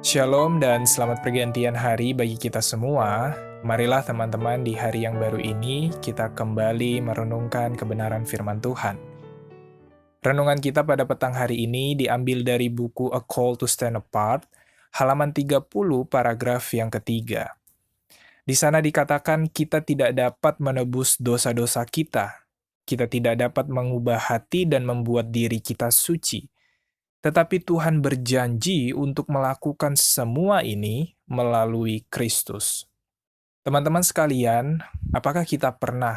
Shalom dan selamat pergantian hari bagi kita semua. Marilah teman-teman di hari yang baru ini kita kembali merenungkan kebenaran firman Tuhan. Renungan kita pada petang hari ini diambil dari buku A Call to Stand Apart, halaman 30 paragraf yang ketiga. Di sana dikatakan kita tidak dapat menebus dosa-dosa kita. Kita tidak dapat mengubah hati dan membuat diri kita suci. Tetapi Tuhan berjanji untuk melakukan semua ini melalui Kristus. Teman-teman sekalian, apakah kita pernah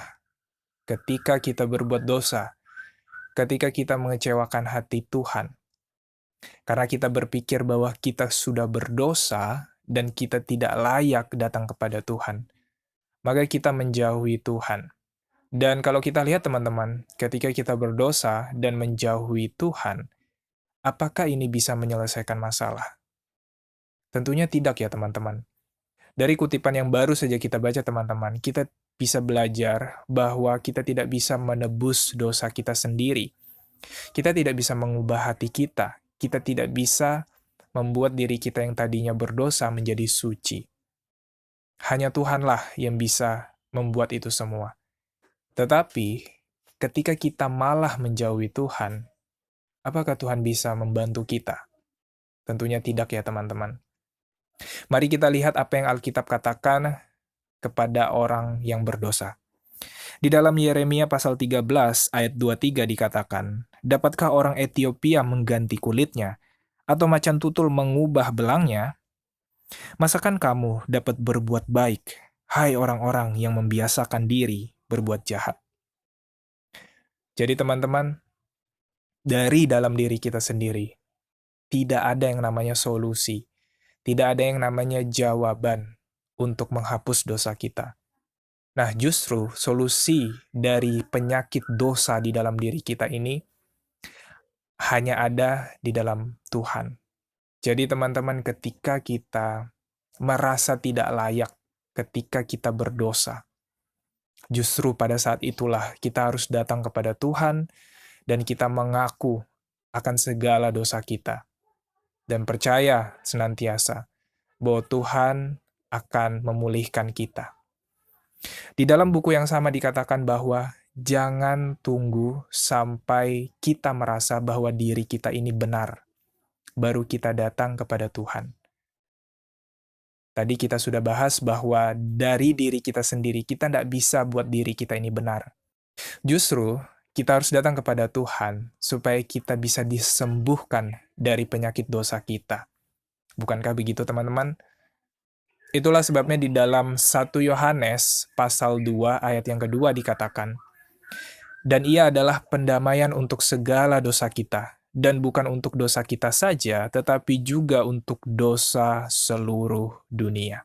ketika kita berbuat dosa, ketika kita mengecewakan hati Tuhan, karena kita berpikir bahwa kita sudah berdosa dan kita tidak layak datang kepada Tuhan, maka kita menjauhi Tuhan. Dan kalau kita lihat teman-teman, ketika kita berdosa dan menjauhi Tuhan, apakah ini bisa menyelesaikan masalah? Tentunya tidak ya teman-teman. Dari kutipan yang baru saja kita baca teman-teman, kita bisa belajar bahwa kita tidak bisa menebus dosa kita sendiri. Kita tidak bisa mengubah hati kita. Kita tidak bisa membuat diri kita yang tadinya berdosa menjadi suci. Hanya Tuhanlah yang bisa membuat itu semua. Tetapi ketika kita malah menjauhi Tuhan, apakah Tuhan bisa membantu kita? Tentunya tidak ya teman-teman. Mari kita lihat apa yang Alkitab katakan kepada orang yang berdosa. Di dalam Yeremia pasal 13 ayat 23 dikatakan, "Dapatkah orang Etiopia mengganti kulitnya, atau macan tutul mengubah belangnya? Masakan kamu dapat berbuat baik, hai orang-orang yang membiasakan diri berbuat jahat?" Jadi teman-teman, dari dalam diri kita sendiri, tidak ada yang namanya solusi. Tidak ada yang namanya jawaban untuk menghapus dosa kita. Nah, justru solusi dari penyakit dosa di dalam diri kita ini hanya ada di dalam Tuhan. Jadi teman-teman, ketika kita merasa tidak layak, ketika kita berdosa, justru pada saat itulah kita harus datang kepada Tuhan dan kita mengaku akan segala dosa kita. Dan percaya senantiasa bahwa Tuhan akan memulihkan kita. Di dalam buku yang sama dikatakan bahwa jangan tunggu sampai kita merasa bahwa diri kita ini benar, baru kita datang kepada Tuhan. Tadi kita sudah bahas bahwa dari diri kita sendiri, kita tidak bisa buat diri kita ini benar. Justru, kita harus datang kepada Tuhan supaya kita bisa disembuhkan dari penyakit dosa kita. Bukankah begitu teman-teman? Itulah sebabnya di dalam 1 Yohanes pasal 2 ayat yang kedua dikatakan, "Dan ia adalah pendamaian untuk segala dosa kita, dan bukan untuk dosa kita saja, tetapi juga untuk dosa seluruh dunia."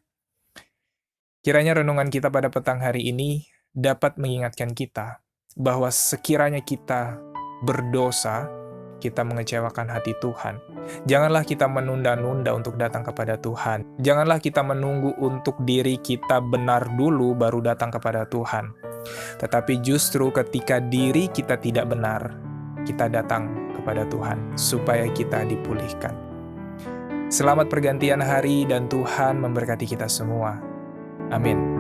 Kiranya renungan kita pada petang hari ini dapat mengingatkan kita bahwa sekiranya kita berdosa, kita mengecewakan hati Tuhan. Janganlah kita menunda-nunda untuk datang kepada Tuhan. Janganlah kita menunggu untuk diri kita benar dulu baru datang kepada Tuhan. Tetapi justru ketika diri kita tidak benar, kita datang kepada Tuhan supaya kita dipulihkan. Selamat pergantian hari dan Tuhan memberkati kita semua. Amin.